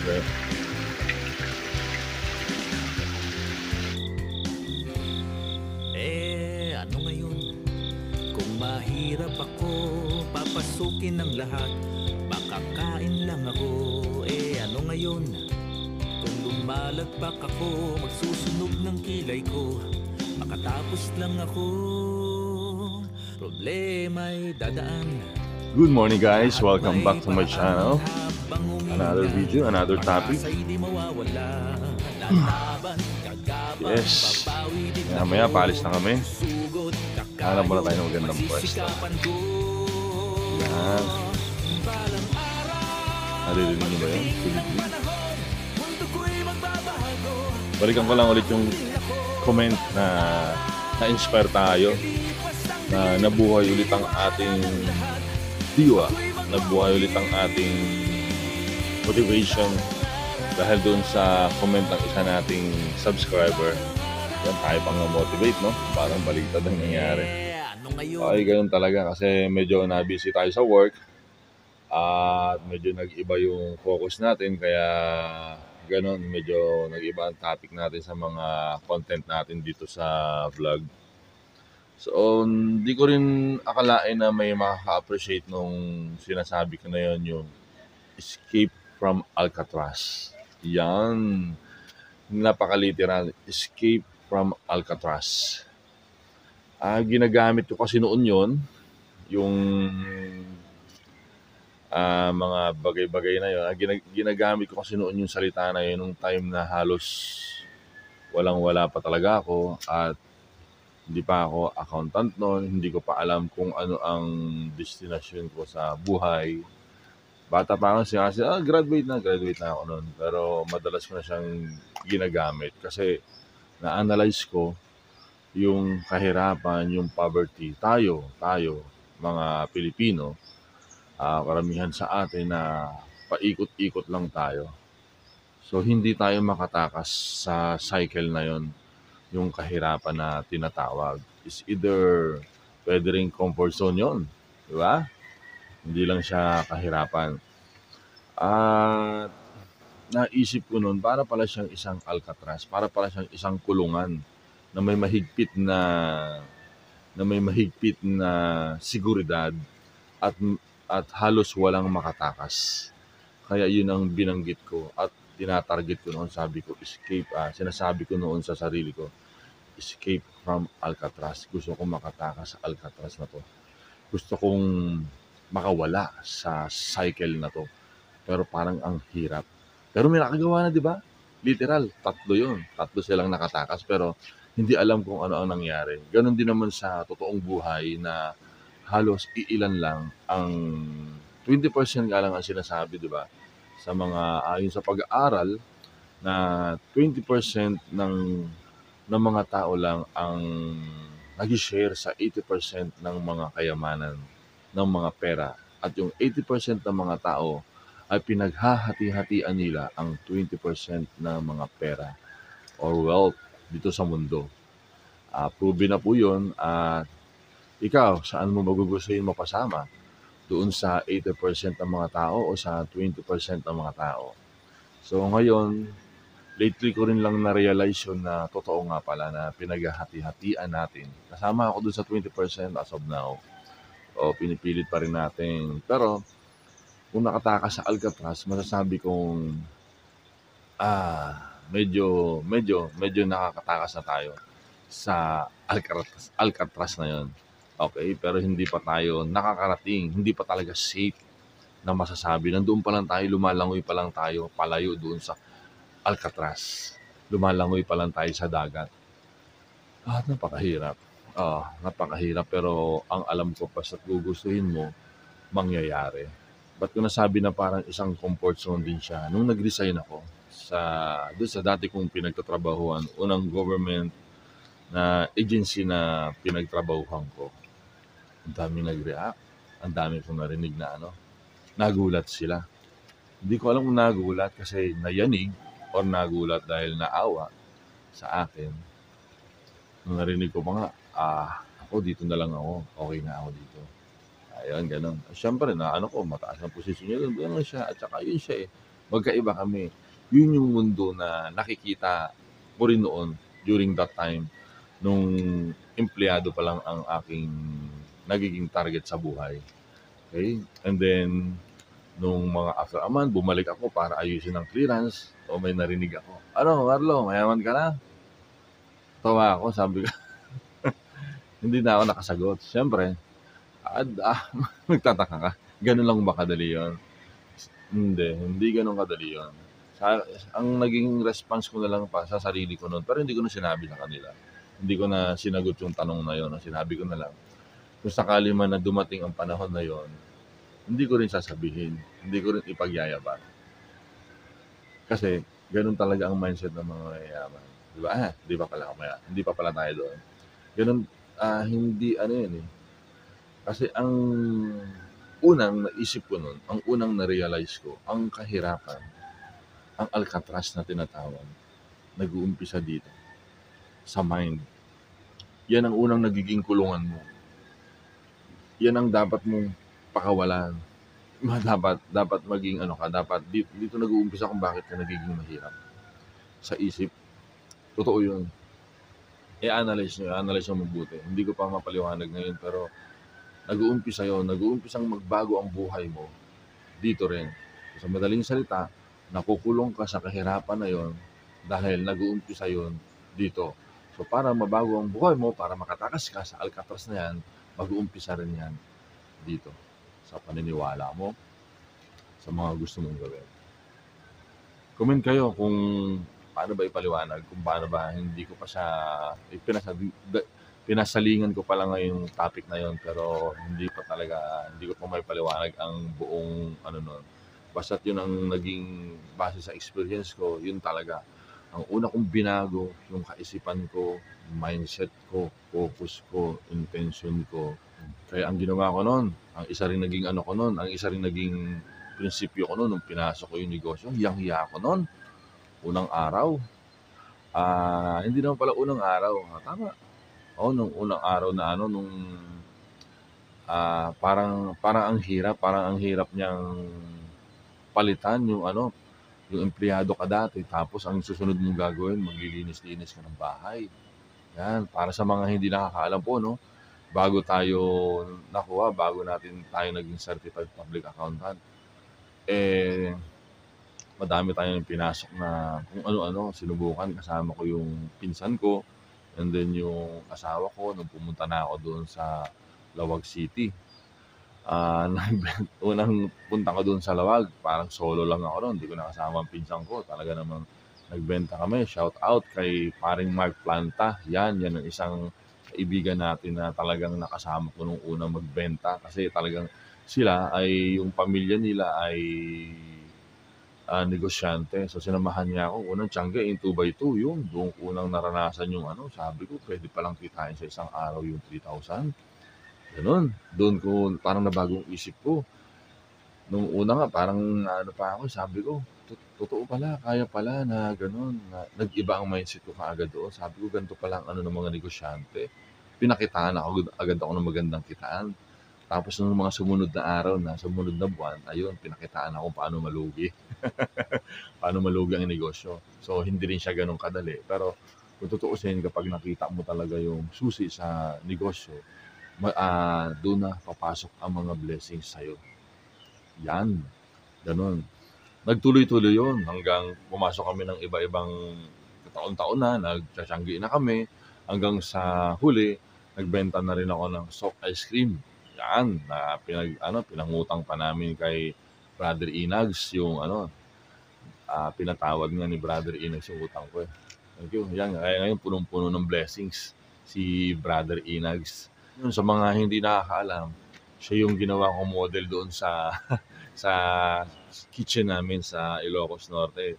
Okay. Ano ngayon? Kung mahirap ako, papasukin ng lahat. Makakain lang ako, ano ngayon? Kung lumalagpak ako, magsusunog ng kilay ko. Makatapos lang ako, problema'y dadaan. Good morning guys, welcome back to my channel. Another video, another topic. Yes, maya paalis na kami. Hanap muna tayo ng magandang pwesto. Yan. Naririnig nyo ba yun? Balikan ko lang ulit yung comment na na-inspire tayo, na nabuhay ulit ang ating diwa, nabuhay ulit ang ating motivation dahil doon sa comment ng isa nating subscriber. Yan, tayo pang motivate, no? Parang baliktad ang nangyari. Ay, ganun talaga kasi medyo na-busy tayo sa work at medyo nag-iba yung focus natin, kaya ganun, medyo nag-iba ang topic natin sa mga content natin dito sa vlog. So, hindi ko rin akalain na may makaka-appreciate nung sinasabi ko na yun, yung escape from Alcatraz. Yan. Napaka-literal. Escape from Alcatraz. Ginagamit ko kasi noon yun, yung mga bagay-bagay na yun. Ginagamit ko kasi noon yung salita na yun nung time na halos walang-wala pa talaga ako at hindi pa ako accountant noon, hindi ko pa alam kung ano ang destination ko sa buhay. Bata pa ako siya kasi, graduate na ako noon. Pero madalas ko na siyang ginagamit kasi na-analyze ko yung kahirapan, yung poverty. Tayo, mga Pilipino, karamihan sa atin na paikot-ikot lang tayo. So, hindi tayo makatakas sa cycle na yon, yung kahirapan na tinatawag. Is either pwede rin comfort zone yon, di ba? Hindi lang siya kahirapan. At naisip ko noon, para pala siyang isang Alcatraz, para pala siyang isang kulungan na may mahigpit na seguridad at halos walang makatakas. Kaya yun ang binanggit ko at tinatarget ko noon. Sabi ko, escape. Sinasabi ko noon sa sarili ko, escape from Alcatraz. Gusto kong makatakas sa Alcatraz na to. Gusto kong makawala sa cycle na to. Pero parang ang hirap. Pero may nakagawa na, di ba? Literal, 3 yun. 3 silang nakatakas pero hindi alam kung ano ang nangyari. Ganon din naman sa totoong buhay na halos iilan lang ang 20% nga lang ang sinasabi, di ba? Sa mga ayon sa pag-aaral na 20% ng mga tao lang ang nag-share sa 80% ng mga kayamanan, ng mga pera. At yung 80% ng mga tao ay pinaghahati-hatian nila ang 20% ng mga pera or wealth dito sa mundo. Proven na po yun. Ikaw, saan mo magugustuhin mapasama? Doon sa 80% ng mga tao o sa 20% ng mga tao? So ngayon, lately ko rin lang na-realize yun na totoo nga pala na pinaghahati-hatian natin. Kasama ako doon sa 20% as of now. O pinipilit pa rin natin. Pero kung nakatakas sa Alcatraz, masasabi kong medyo nakakatakas na tayo sa Alcatraz na yon. Okay, pero hindi pa tayo nakakarating, hindi pa talaga safe na masasabi. Nandoon pa lang tayo, lumalangoy pa lang tayo, palayo doon sa Alcatraz. Lumalangoy pa lang tayo sa dagat. Napakahirap. Napakahirap, pero ang alam ko, basta't gugustuhin mo, mangyayari. Ba't ko nasabi na parang isang comfort zone din siya? Nung nag-resign ako doon sa dati kong pinagtatrabahuan, unang government na agency na pinagtrabahuhan ko, ang dami nag-react, ang dami kong narinig na nagulat sila. Hindi ko alam kung nagulat kasi nayanig or nagulat dahil naawa sa akin. Nung narinig ko pa nga, ako dito na lang ako, okay na ako dito. Ayun, ganun. Siyempre, mataas ang posisyon niya doon. Ganun siya. At saka yun siya Magkaiba kami. Yun yung mundo na nakikita ko rin noon during that time nung empleyado pa lang ang aking nagiging target sa buhay. Okay? And then, nung mga after a month, bumalik ako para ayusin ang clearance. O may narinig ako, ano, Marlo, mayaman ka na? Tawa ako, sabi ko, hindi na ako nakasagot. Siyempre, nagtataka ka. Ganun lang ba kadali yun? Hindi ganun kadali yun. Ang naging response ko na lang pa sa sarili ko noon, pero hindi ko na sinabi sa kanila. Hindi ko na sinagot yung tanong na yun. Sinabi ko na lang, kung sakali man na dumating ang panahon na yon, hindi ko rin sasabihin. Hindi ko rin ipagyayabang. Kasi ganun talaga ang mindset ng mga mayayaman. Di ba? Di pa pala ako mayaman. Hindi pa pala tayo doon. Ganun, hindi ano yun eh. Kasi ang unang naisip ko nun, ang unang na-realize ko, ang kahirapan, ang Alcatraz na tinatawag, nag-uumpisa dito, sa mind. Yan ang unang nagiging kulungan mo. Yan ang dapat mong pakawalan. Dapat maging ano ka, dapat dito nag-uumpisa kung bakit ka nagiging mahirap. Sa isip, totoo yun. I-analyze nyo mabuti. Hindi ko pa mapaliwanag ngayon, pero nag-uumpisa yun, nag-uumpisang magbago ang buhay mo dito rin. Sa madaling salita, nakukulong ka sa kahirapan na yon dahil nag-uumpisa yon dito. So para mabago ang buhay mo, para makatakas ka sa Alcatraz na yan, mag-uumpisa rin yan dito. Sa paniniwala mo, sa mga gusto mong gawin. Comment kayo kung paano ba ipaliwanag, kung paano ba hindi ko pa siya pinasalingan ko pa lang ngayong topic na yon, pero hindi ko pa may paliwanag ang buong ano nun. Basta't yun ang naging base sa experience ko, yun talaga. Ang una kong binago, yung kaisipan ko, mindset ko, focus ko, intention ko. Kaya ang ginawa ko noon, ang isa ring naging ano ko noon, ang isa ring naging prinsipyo ko noon nung pinasok ko yung negosyo, hiyang-hiya ko noon. Unang araw. Hindi naman pala unang araw. Tama. Nung unang araw na ano, nung parang ang hirap niyang palitan yung ano, yung empleyado ka dati, tapos ang susunod mong gagawin, maglilinis-linis ka ng bahay. Yan, para sa mga hindi nakakaalam po, no? Bago natin tayo naging certified public accountant, madami tayong pinasok na kung ano-ano, sinubukan. Kasama ko yung pinsan ko, and then yung asawa ko, nung pumunta na ako doon sa Lawag City. Unang punta ko doon sa Lawag, parang solo lang ako doon, hindi ko nakasama ang pinsan ko. Talaga namang nagbenta kami. Shout out kay paring Mark Planta. Yan ang isang kaibigan natin na talagang nakasama ko nung unang magbenta, kasi talagang sila ay, yung pamilya nila ay negosyante. So sinamahan niya ako. Unang tiyangge, yung 2x2, yung doon unang naranasan yung ano, sabi ko, pwede palang kitain sa isang araw yung 3,000. Ganun. Doon ko parang nabagong isip ko. Nung una nga, parang ano pa ako, sabi ko, totoo pala, kaya pala na ganun. Nag-iba ang mindset ko kaagad doon. Sabi ko, ganito pala ang ano ng mga negosyante. Pinakitaan agad ako ng magandang kitaan. Tapos nung mga sumunod na araw na, sumunod na buwan, ayun, pinakitaan ako paano malugi. Paano malugi ang negosyo. So, hindi rin siya ganun kadali. Pero, kung tutuusin, kapag nakita mo talaga yung susi sa negosyo, doon na papasok ang mga blessings sa'yo. Yan. Ganun. Nagtuloy-tuloy yun hanggang pumasok kami ng iba-ibang taon-taon na, nagtsatsyanggi na kami, hanggang sa huli, nagbenta na rin ako ng soft ice cream. Yan, na pinangutang pa namin kay Brother Inags yung pinatawad nga ni Brother Inags yung utang ko eh. Thank you. Yan, kaya ngayon punong-puno ng blessings si Brother Inags. Yun, sa mga hindi nakakaalam, siya yung ginawa kong model doon sa sa kitchen namin sa Ilocos Norte.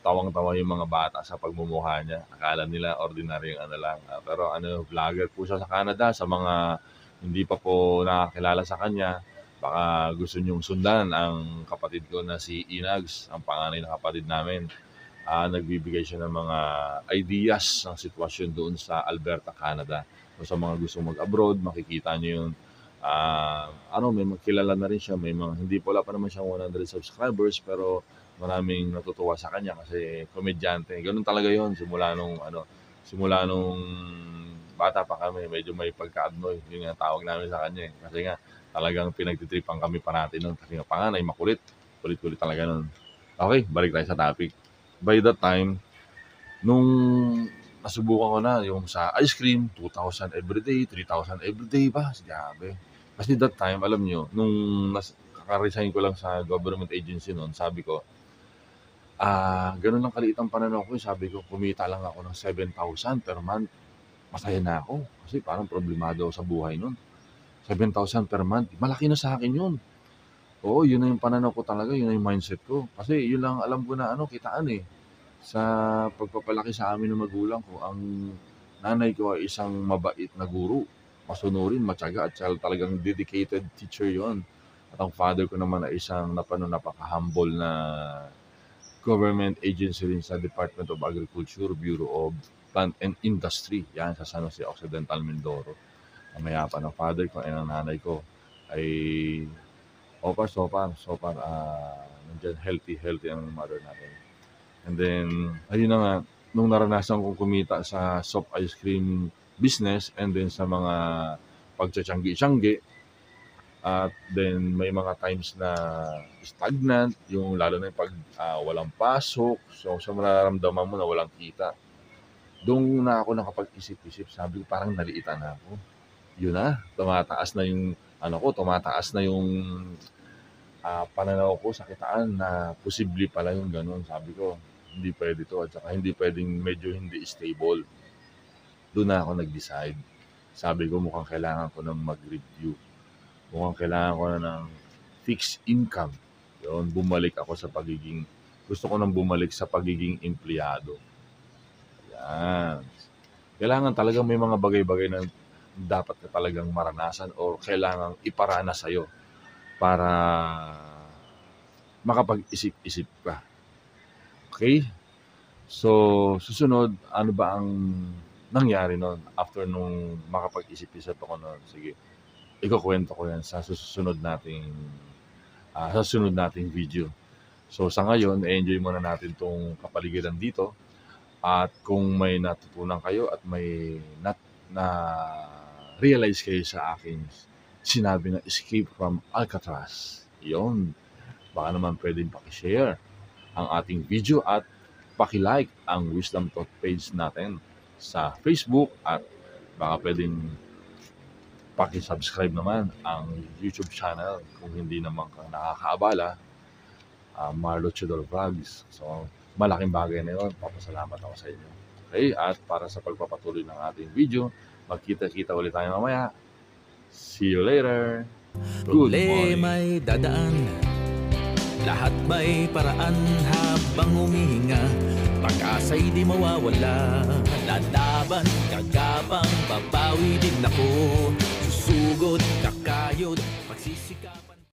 Tawang-tawa yung mga bata sa pagmumukha niya. Akala nila ordinaryong ano lang. Pero vlogger po siya sa Canada. Sa mga hindi pa po nakakilala sa kanya, baka gusto nyong sundan ang kapatid ko na si Inags, ang panganay na kapatid namin. Nagbibigay siya ng mga ideas ng sitwasyon doon sa Alberta, Canada. So, sa mga gustong mag-abroad, makikita nyo yun. May kilala na rin siya. May mga, wala pa naman siyang 100 subscribers, pero maraming natutuwa sa kanya kasi komedyante. Gano'n talaga 'yon simula nung bata pa kami medyo may pagka-Adnoy, 'yun nga tawag namin sa kanya, eh. Kasi nga talagang pinagtitripan kami parati no'n kasi nga panganay makulit, kulit-kulit talaga no'n. Okey, balik tayo sa topic. By that time, nung nasubukan ko na yung sa ice cream, 2,000 everyday, 3,000 everyday ba, grabe. Kasi that time, alam niyo, nung kaka-resign ko lang sa government agency no'n, sabi ko, gano'n lang kaliit ang pananaw ko, sabi ko, kumita lang ako ng 7,000 per month, masaya na ako. Kasi parang problemado ako sa buhay no'n. 7,000 per month, malaki na sa akin 'yun. Oo, 'yun na yung pananaw ko talaga, 'yun na yung mindset ko. Kasi 'yun lang alam ko na kitaan, eh. Sa pagpapalaki sa amin ng magulang ko, ang nanay ko ay isang mabait na guro, masunurin, matiyaga at talagang dedicated teacher 'yon. At ang father ko naman ay isang napaka-humble na government agency rin sa Department of Agriculture, Bureau of Plant and Industry, yan sa San Jose Occidental, Mindoro. Ang mayapa ng father ko ay ng nanay ko ay so far, nandiyan healthy ang mother natin. And then, ayun na nga, nung naranasan kong kumita sa soft ice cream business and then sa mga pagtsatiyanggi-tiyanggi, at then may mga times na stagnant, yung lalo na yung pag walang pasok, so mararamdaman mo na walang kita. Doon na ako nakapag-isip-isip, sabi ko parang naliitan na ako. Yun na, tumataas na yung pananaw ko sa kitaan na posible pala yung ganun. Sabi ko, hindi pwede to at saka hindi pwedeng medyo hindi stable. Doon na ako nag-decide. Sabi ko mukhang kailangan ko na mag-review. Mukhang kailangan ko na ng fixed income. Yun, gusto ko nang bumalik sa pagiging empleyado. Yan. Kailangan talaga may mga bagay-bagay na dapat ka talagang maranasan o kailangang iparanas sa'yo para makapag-isip-isip ka. Okay? So, susunod, ano ba ang nangyari nun after nung makapag-isip-isip ako nun? Sige, ikukwento ko yan sa susunod nating video. So, sa ngayon, enjoy muna natin tong kapaligiran dito. At kung may natutunan kayo at may na-realize kayo sa akin, sinabi na escape from Alcatraz, yon, baka naman pwedeng pakishare ang ating video at paki-like ang Wisdom Talk page natin sa Facebook at baka pwedeng paki-subscribe naman ang YouTube channel kung hindi naman ka nakakaabala, Marlo Chidor Vlogs. So, malaking bagay na yun. Papasalamat ako sa inyo. Okay? At para sa pagpapatuloy ng ating video, magkita-kita ulit tayo mamaya. See you later. Good morning. Problema'y dadaan, lahat may paraan habang humihinga. Pag-asa'y di mawawala, lalaban, gagapang, babawi din ako. Susugod, kakayod, pagsisikapan.